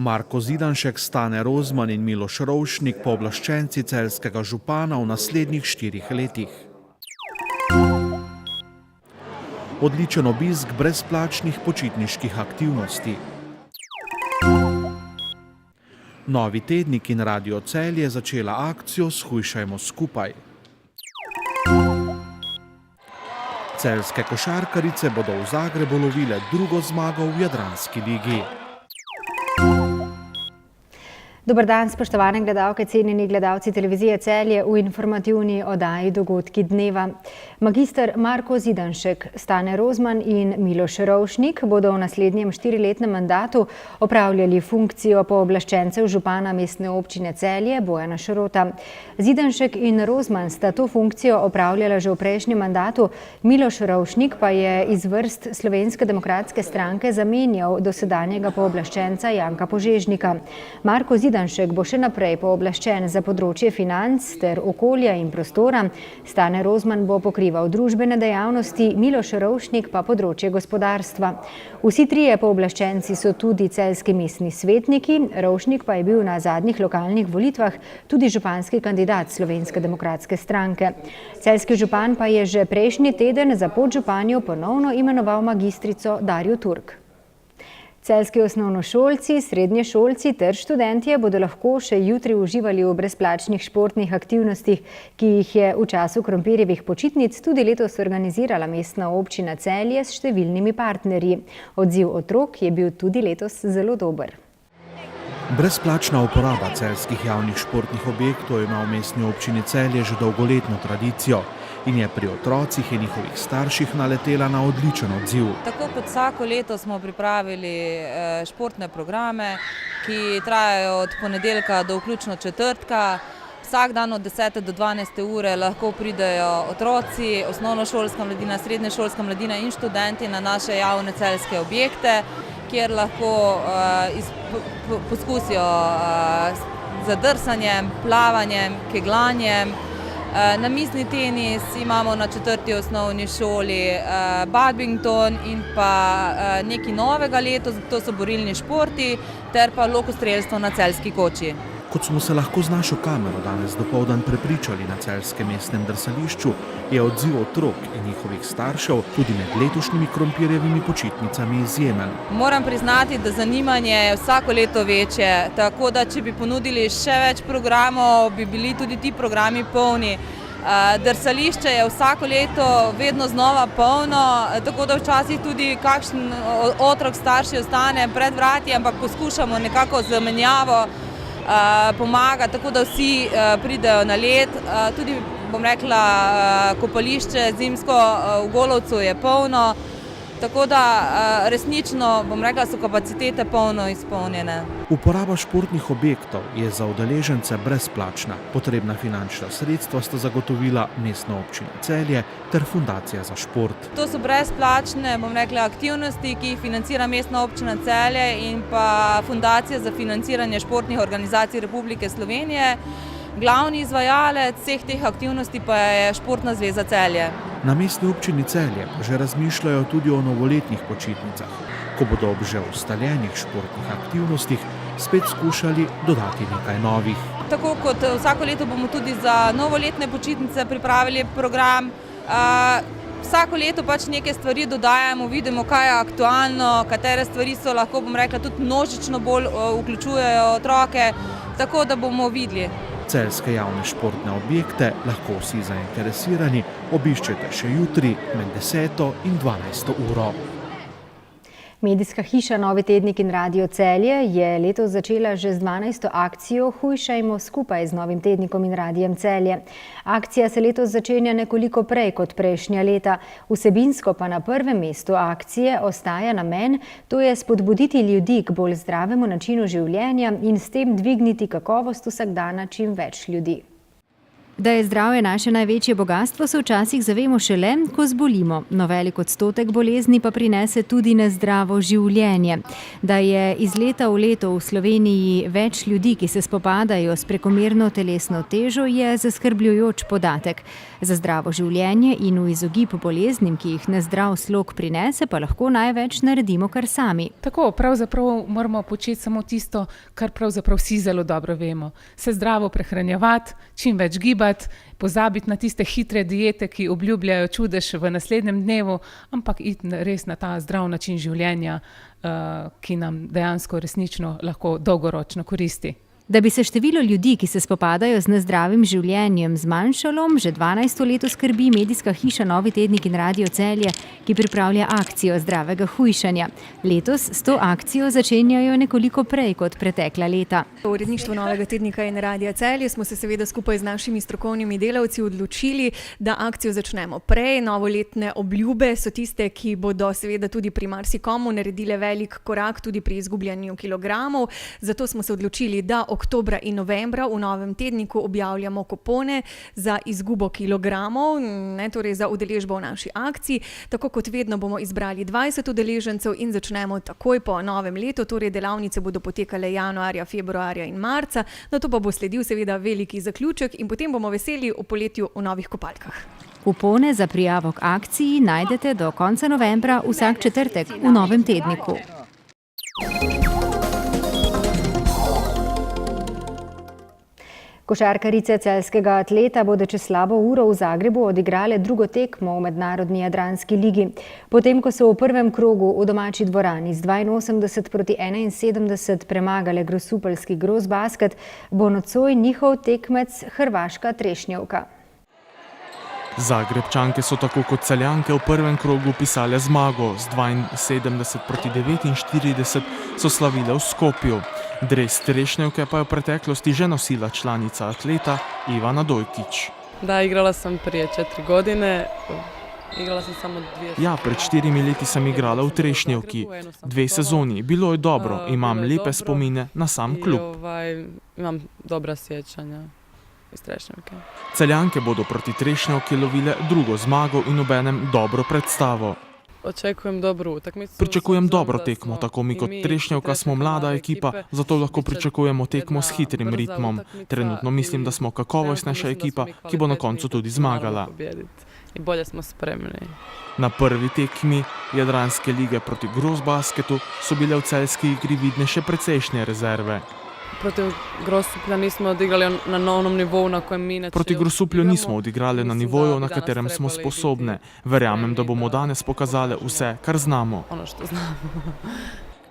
Marko Zidanšek, Stane Rozman in Miloš Rovšnik, pooblaščenci celjskega župana v naslednjih 4 letih. Odličen obisk brezplačnih počitniških aktivnosti. Novi tednik in Radio Celje je začela akcijo Shujšajmo skupaj. Celjske košarkarice bodo v Zagrebu lovile drugo zmago v Jadranski ligi. Dober dan, spoštovane gledalke, cenjeni gledalci televizije Celje v informativni oddaji Dogodki dneva. Magister Marko Zidanšek, Stane Rozman in Miloš Rovšnik bodo v naslednjem 4-letnem mandatu opravljali funkcijo pooblaščencev župana mestne občine Celje Bojana Šrota. Zidanšek in Rozman sta to funkcijo opravljala že v prejšnjem mandatu, Miloš Rovšnik pa je iz vrst Slovenske demokratske stranke zamenjal dosedanjega pooblaščenca Janka Požežnika. Marko Zidanšek bo še naprej pooblaščen za področje financ ter okolja in prostora, Stane Rozman bo pokrival družbene dejavnosti, Miloš Rovšnik pa področje gospodarstva. Vsi trije pooblaščenci so tudi celjski mestni svetniki, Rovšnik pa je bil na zadnjih lokalnih volitvah tudi županski kandidat Slovenske demokratske stranke. Celjski župan pa je že prejšnji teden za podžupanjo ponovno imenoval magistrico Darjo Turk. Celjski osnovnošolci, srednješolci ter študentje bodo lahko še jutri uživali v brezplačnih športnih aktivnostih, ki jih je v času krompirjevih počitnic tudi letos organizirala mestna občina Celje s številnimi partnerji. Odziv otrok je bil tudi letos zelo dober. Brezplačna uporaba celjskih javnih športnih objektov ima v mestni občini Celje že dolgoletno tradicijo in je pri otrocih in njihovih starših naletela na odličen odziv. Tako kot vsako leto smo pripravili športne programe, ki trajajo od ponedeljka do vključno četrtka. Vsak dan od 10. do 12. ure lahko pridejo otroci, osnovnošolska mladina, srednješolska mladina in študenti na naše javne celjske objekte, kjer lahko poskusijo z drsanjem, plavanjem, kegljanjem. Namizni tenis imamo na 4. osnovni šoli, badminton in pa nekaj novega letos, to so borilni športi ter pa lokostrelstvo na Celjski koči. Kot smo se lahko z našo kamero danes dopoldan prepričali na celjskem mestnem drsališču, je odziv otrok in njihovih staršev tudi med letošnjimi krompirjevimi počitnicami izjemen. Moram priznati, da zanimanje je vsako leto večje, tako da če bi ponudili še več programov, bi bili tudi ti programi polni. Drsališče je vsako leto vedno znova polno, tako da včasih tudi kakšen otrok starši ostane pred vrati, ampak poskušamo nekako zamenjavo pomaga, tako da vsi pridejo na led. Tudi, bom rekla, kopališče zimsko v Golovcu je polno, tako da resnično, bom rekla, so kapacitete polno izpolnjene. Uporaba športnih objektov je za udeležence brezplačna. Potrebna finančna sredstva sta zagotovila mestna občina Celje ter Fundacija za šport. To so brezplačne, bom rekla, aktivnosti, ki jih financira mestna občina Celje in pa Fundacija za financiranje športnih organizacij Republike Slovenije. Glavni izvajalec vseh teh aktivnosti pa je Športna zveza Celje. Na mestni občini Celje že razmišljajo tudi o novoletnih počitnicah, ko bodo ob že ustaljenih športnih aktivnostih spet skušali dodati nekaj novih. Tako kot vsako leto bomo tudi za novoletne počitnice pripravili program. Vsako leto pač neke stvari dodajamo, vidimo, kaj je aktualno, katere stvari so lahko, bom rekla, tudi množično bolj vključujejo otroke, tako da bomo videli. Celjske javne športne objekte lahko vsi zainteresirani obiščete še jutri med 10. in 12. uro. Medijska hiša Novi tednik in Radio Celje je letos začela že z 12. akcijo Hujšajmo skupaj z Novim tednikom in Radijem Celje. Akcija se letos začenja nekoliko prej kot prejšnja leta. Vsebinsko pa na prvem mestu akcije ostaja namen, to je spodbuditi ljudi k bolj zdravemu načinu življenja in s tem dvigniti kakovost vsakdana čim več ljudi. Da je zdravje naše največje bogastvo, se včasih zavemo šele, ko zbolimo. No, velik odstotek bolezni pa prinese tudi nezdravo življenje. Da je iz leta v leto v Sloveniji več ljudi, ki se spopadajo s prekomerno telesno težo, je zaskrbljujoč podatek. Za zdravo življenje in v izogib boleznim, ki jih nezdrav slog prinese, pa lahko največ naredimo kar sami. Tako, pravzaprav moramo početi samo tisto, kar pravzaprav vsi zelo dobro vemo. Se zdravo prehranjevati, čim več gibati, pozabiti na tiste hitre diete, ki obljubljajo čudež v naslednjem dnevu, ampak iti res na ta zdrav način življenja, ki nam dejansko resnično lahko dolgoročno koristi. Da bi se število ljudi, ki se spopadajo z nezdravim življenjem, zmanjšalo, že 12. leto skrbi medijska hiša Novi tednik in Radio Celje, ki pripravlja akcijo zdravega hujšanja. Letos s to akcijo začenjajo nekoliko prej kot pretekla leta. V uredništvu Novega tednika in Radia Celje smo se seveda skupaj z našimi strokovnimi delavci odločili, da akcijo začnemo prej. Novoletne obljube so tiste, ki bodo seveda tudi pri marsikomu naredile velik korak tudi pri izgubljanju kilogramov. Zato smo se odločili, da oktobra in novembra v Novem tedniku objavljamo kupone za izgubo kilogramov, torej za udeležbo v naši akciji. Tako kot vedno bomo izbrali 20 udeležencev in začnemo takoj po novem letu, torej delavnice bodo potekale januarja, februarja in marca, nato pa bo sledil seveda veliki zaključek in potem bomo veseli v poletju v novih kopalkah. Kupone za prijavo k akciji najdete do konca novembra vsak četrtek v Novem tedniku. Košarkarice celjskega Atleta bodo čez slabo uro v Zagrebu odigrale drugo tekmo v mednarodni jadranski ligi. Potem, ko so v prvem krogu v domači dvorani z 82-71 premagale grosupeljski Grosbasket, bo nocoj njihov tekmec hrvaška Trešnjevka. Zagrebčanke so tako kot Celjanke v prvem krogu pisale zmago, z 72-49 so slavile v Skopju. Dres Trešnjevke pa je v preteklosti že nosila članica Atleta Ivana Dojkić. Da, igrala sam prije 4 godine. Igrala sam samo 2 sezone. Ja, pred 4 leti sem igrala v Trešnjevki. 2 sezoni. Bilo je dobro. Imam lepe spomine na sam klub. Imam dobra sjećanja iz Trešnjevke. Celjanke bodo proti Trešnjevki lovile drugo zmago in obenem dobro predstavo. Očekujem dobro utakmicu. Pričakujem dobro tekmo, tako mi kot Trešnjevka smo mlada ekipa, zato lahko pričakujemo tekmo s hitrim ritmom. Trenutno mislim, da smo kakovostnejša ekipa, ki bo na koncu tudi zmagala. In bolje smo spremni. Na prvi tekmi Jadranske lige proti Grosbasketu so bile v celjski igri vidne še precejšnje rezerve. Protiv Grosuplja nismo odigrali na onom nivoju na kojem mi inače. Proti Grosuplju nismo odigrali na nivoju, na katerem smo sposobne. Verjamem, da bomo danes pokazali vse, kar znamo. Ono što znamo.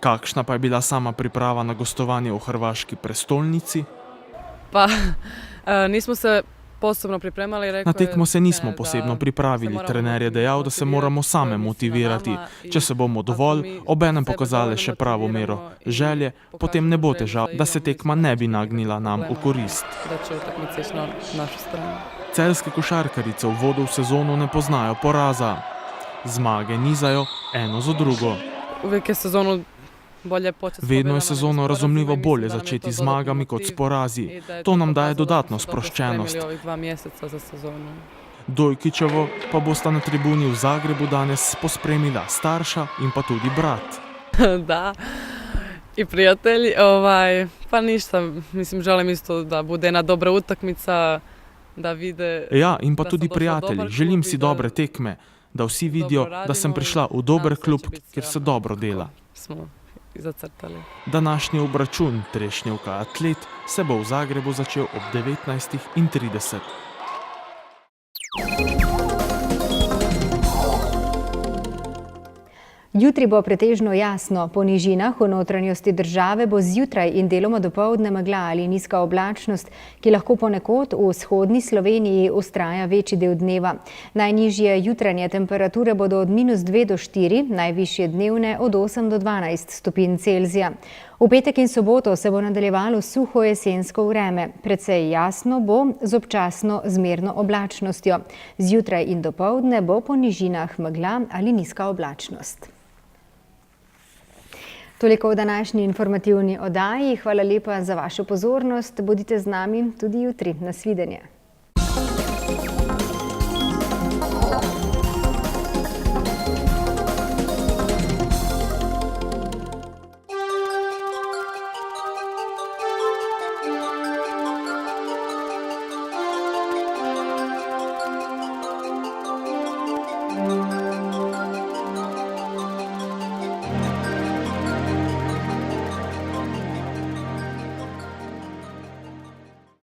Kakšna pa je bila sama priprava na gostovanje v hrvaški prestolnici? Pa nismo se posebno pripremali. Na tekmo se nismo posebno pripravili. Trener je dejal, da se moramo same motivirati. Če se bomo dovolj, obenem pokazali še pravo mero želje, potem ne bo težav, da se tekma ne bi nagnila nam v korist. Da će utakmica ići na našu stranu. Celjske košarkarice v uvodu v sezono ne poznajo poraza. Zmage nizajo eno za drugo. Uvijek je sezonu bolje početi. Vedno je sezono razumljivo bolje začeti zmagami kot s porazi. To nam daje dodatno sproščenost. Ovih 2 mjeseca za sezonu. Dojkićevo pa bosta na tribuni v Zagrebu danes pospremila starša in pa tudi brat. Da, i prijatelji. Pa ništa, mislim, želim isto da bude jedna dobra utakmica, da vide... Ja, in pa tudi prijatelji. Želim si dobre tekme, da vsi vidijo, da sem prišla v dober klub, kjer se dobro dela. Smo zacrtali. Današnji obračun Trešnjevka Atlet se bo v Zagrebu začel ob 19:30. Jutri bo pretežno jasno. Po nižinah v notranjosti države bo zjutraj in deloma dopoldne megla ali nizka oblačnost, ki lahko ponekod v vzhodni Sloveniji vztraja večji del dneva. Najnižje jutranje temperature bodo od -2 do 4, najvišje dnevne od 8 do 12 stopinj Celzija. V petek in soboto se bo nadaljevalo suho jesensko vreme. Precej jasno bo z občasno zmerno oblačnostjo. Zjutraj in dopoldne bo po nižinah megla ali nizka oblačnost. Toliko v današnji informativni oddaji. Hvala lepa za vašo pozornost. Bodite z nami tudi jutri. Nasvidenje. Thank you.